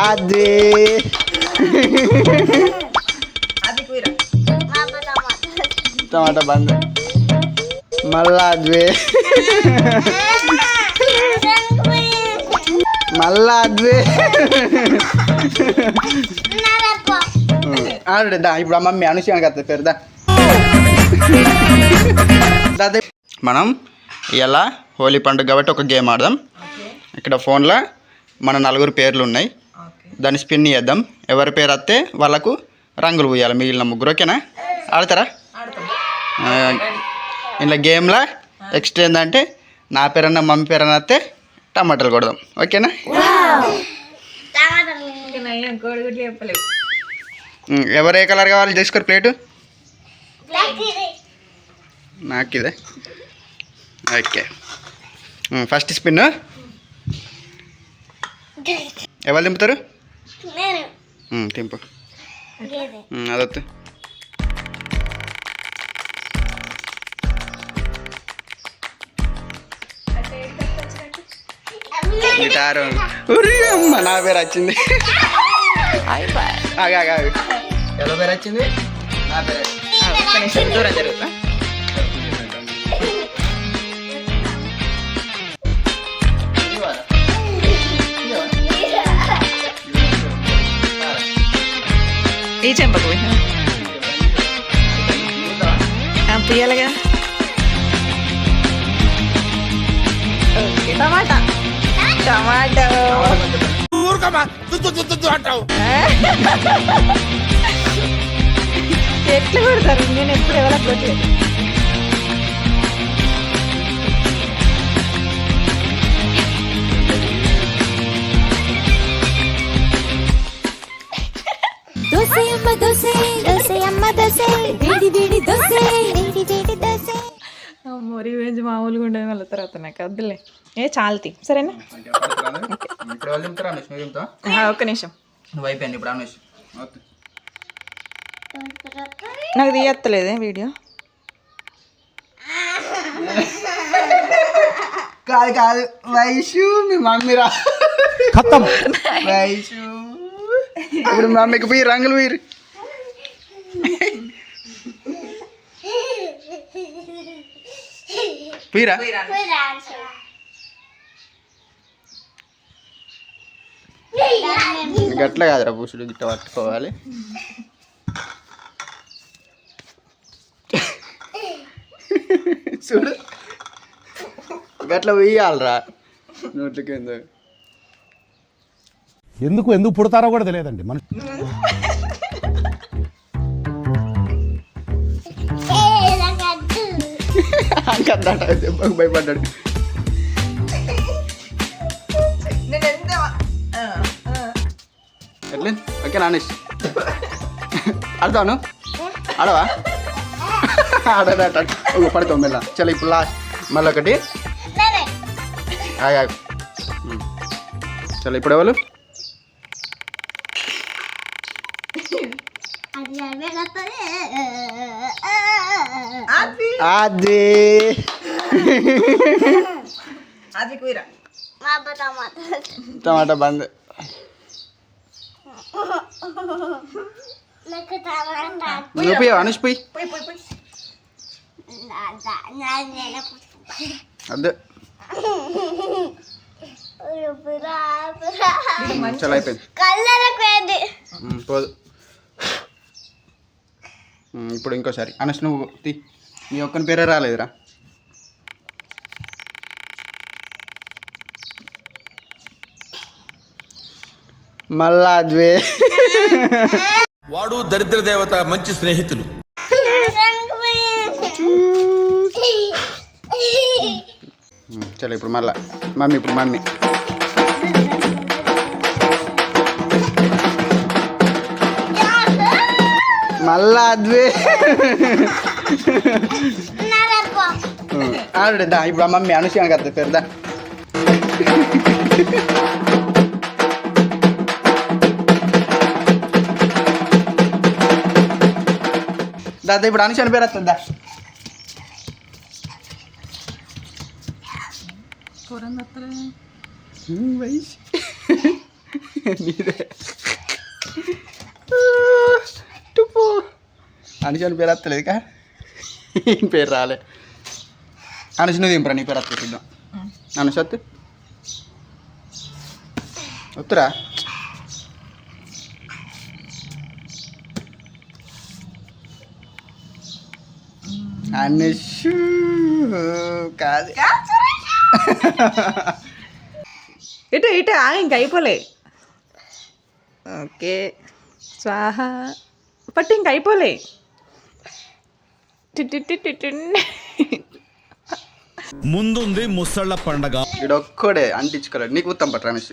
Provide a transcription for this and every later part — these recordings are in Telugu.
అది టమాటా బంద్ మళ్ళా అది మళ్ళా అది ఆడుదా ఇప్పుడు మమ్మీ అనుషి కదా పేరుదా మనం ఇలా హోలీ పండుగ కాబట్టి ఒక గేమ్ ఆడదాం. ఇక్కడ ఫోన్లో మన 4 పేర్లు ఉన్నాయి, దాన్ని స్పిన్ చేద్దాం. ఎవరి పేరు వస్తే వాళ్ళకు రంగులు పూయాలి, మిగిలిన 3. ఓకేనా? ఆడతారా? ఇలా గేమ్లో నెక్స్ట్ ఏంటంటే నా పేరన్నా మమ్మీ పేరన్నా వస్తే టమాటాలు కొడదాం. ఓకేనా? ఎవరు ఏ కలర్ కావాలి తీసుకోరు ప్లేటు. నాకు ఇదే. ఓకే, ఫస్ట్ స్పిన్ ఎవరు దింపుతారు? తింపు అదొద్దు. గిటారు అమ్మ నా పేరు వచ్చింది. ఎలా పేరు వచ్చింది? నా పేరు దూరం జరుగుతా. ఈ చెంపకు పుయ్యాలిగా. టమాటా టమాటో ఎట్లా కొడతారు? నేను ఎప్పుడు ఎవరికి కొట్టలేదు. రివెంజ్ మామూలుగా ఉండదు. మళ్ళీ తర్వాత నాకు వద్దులే. చాలతి సరేనా? ఒక్క నిమిషం. నాకు తీయత్తలేదే వీడియో. కాదు కాదు వైషు మీ మమ్మీ రా వైషు. ఇప్పుడు మమ్మీకి పోయి రంగులు పోయి పోయిరా. గట్ల కాదురా పూసుడు గిట్ట పట్టుకోవాలి. చూడు గట్ల వెయ్యాలరా నోట్లకి. ఎందుకు పుడతారో కూడా తెలియదండి మన. దెబ్బకు భయపడ్డాడు. ఎట్లా? ఓకే నానేష్ ఆడతాను. ఆడవా? ఆడట పడతావు మెల్ల. చలో ఇప్పుడు లాస్ట్ మళ్ళీ ఒకటి. చలో ఇప్పుడు ఎవరు? అది టమాటా బంద్ నువ్వు అనుష్ పోయి అదే. చలో అయిపోయింది పోదు. ఇప్పుడు ఇంకోసారి అనస్ నువ్వు తీ. నీ ఒక్కని పేరే రాలేదురా. మళ్ళా అద్వే వాడు దరిద్ర దేవత మంచి స్నేహితులు. చలో ఇప్పుడు మళ్ళా మమ్మీ. ఇప్పుడు మమ్మీ మళ్ళా అద్వే ఆడుదా. ఇప్పుడు మమ్మీ అనుషి కదా పేరుదా. దాదా ఇప్పుడు అనుషి అని పేరు వస్తుందా? నీదే టుప్పు అనుషని పేరు వస్తలేదు కా ఏం పేరు రాలే అనుష నువ్వు దింపరా నీ పేరు వస్తుంది చూద్దాం అనుష వస్తురా అనుషు కాదు ఇటు ఇటు ఇంకా అయిపోలే. ఓకే స్వాహ పట్టు ఇంక అయిపోలే. ముందుంది ముసళ్ళ పండగ. ఇడొక్కడే అంటించుకోలేడు. నీకు ఊతాం పట్టు రమేష్,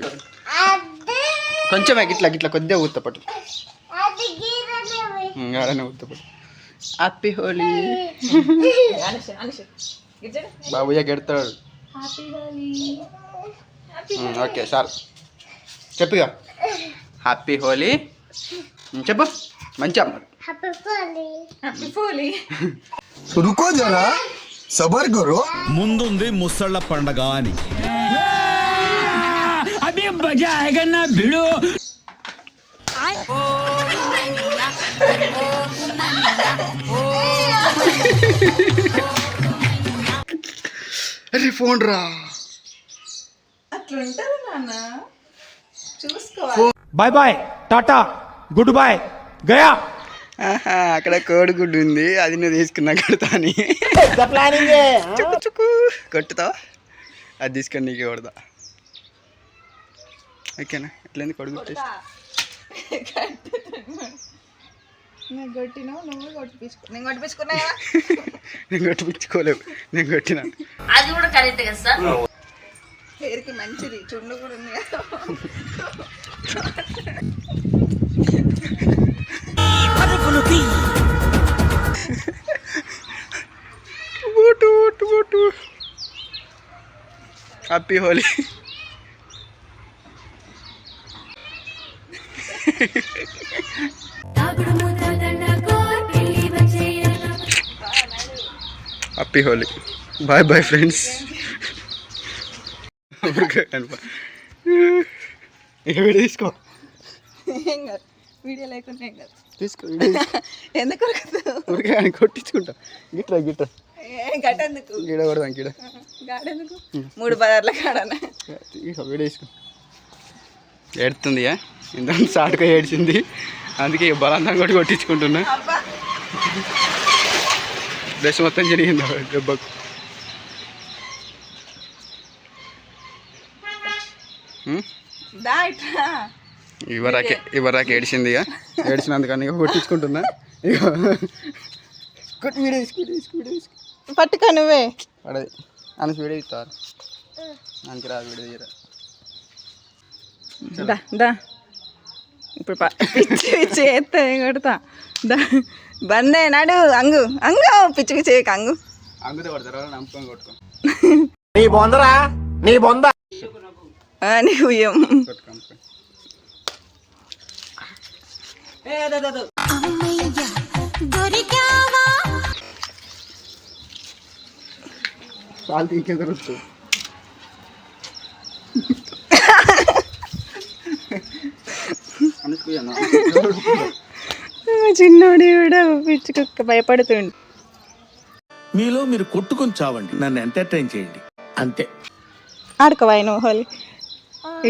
కొంచెమే గిట్లా గిట్లా కొద్దిగా ఊత పట్టు, అలానే ఊత పట్టు. హ్యాపీ హోలీ. బాబుయ్య గెడతాడు. ఓకే సార్ చెప్పుగా హ్యాపీ హోలీ చెప్పు మంచిగా. रुको जरा सबर करो. ముందుంది ముసళ్ళ పండగ అని. అరే ఫోన్ రా. అట్లుంటది నాన్న, చూసుకో. Bye bye tata good bye गया. అక్కడ కోడిగుడ్డు ఉంది, అది నువ్వు తీసుకున్నా కొడతా అని చుక్కు చుక్కు కొట్టుతావు, అది తీసుకొని నీకే కొడతా. ఓకేనా? ఎట్లయింది కోడిగుడ్డు టేస్ట్? నేను కొట్టినావు, నువ్వు కొట్టించుకో. నేను కొట్టించుకున్నా, నేను కొట్టిపించుకోలేవు, నేను కొట్టినా. అది కూడా కరెక్ట్ కదా సార్. హెయిర్కి మంచిది, చుండు కూడా ఉంది కదా. బూటు బూటు బూటు. Happy Holi. Happy Holi. Bye bye friends. Video తీసుకో. ఏం కాదు, వీడియో లేకుండా ఏం కాదు. తీసుకో ఎందుకు ఊరికే అని కొట్టించుకుంటా. గిట్రా గిట్రా గట్టెందుకు, గిడ కొడదాం గిడ గాడెందుకు, 3 బజార్ల కాడనా. వీడియో తీసుకో. ఏడుతుంది ఇంత షార్ట్గా ఏడ్చింది, అందుకే బలంతం కొట్టి కొట్టించుకుంటున్నా. డ్రెస్ మొత్తం జరిగింది దెబ్బకు. ఇవరాకే ఏడిచింది, ఇక ఏడిచినందుకని ఇక కొట్టించుకుంటున్నా. ఇక కొట్టి వీడియో తీసుకు పట్టుకో నువ్వే. పడది అని వీడియో ఇస్తారు, దానికి రాదు వీడియో తీయరా. దా దా ఇప్పుడు పిచ్చి పిచ్చి ఎత్తే కొడతా. దా బందే నడు. అంగు అంగు పిచ్చి పిచ్చి అంగు అంగుతే కొడతారా? నమ్మకం కొట్టుకో. నీ బొందరా నీ బొంద. నీకు కొట్టుకో పాలు తీకే దొరుకుతుంది. చిన్నోడి కూడా పిచ్చుకు భయపడుతుండు. మీలో మీరు కొట్టుకొని చావండి, నన్ను ఎంటర్టైన్ చేయండి అంతే. ఆడుకోవాయి నువ్వు హోలీ.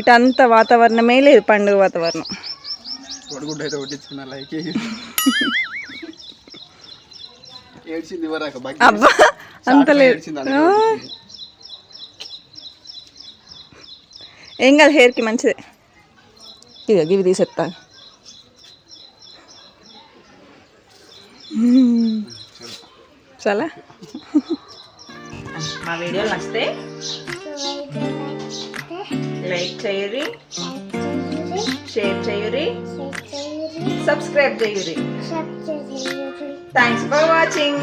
ఇటంతా వాతావరణమే లేదు, పండుగ వాతావరణం. కొడుకుంటే అయితే కొట్టించుకున్నా లైక్ ఏడ్చింది ఇవ్వరాక. అబ్బా అంత లేదు, ఏం కాదు, హెయిర్కి మంచిదే. ఇదిగో ఇవి తీసేస్తా. చాలా మా వీడియోలు నచ్చితే లైక్ చేయరి, షేర్ చేయరి, సబ్స్క్రైబ్ చేయరి. Thanks for watching.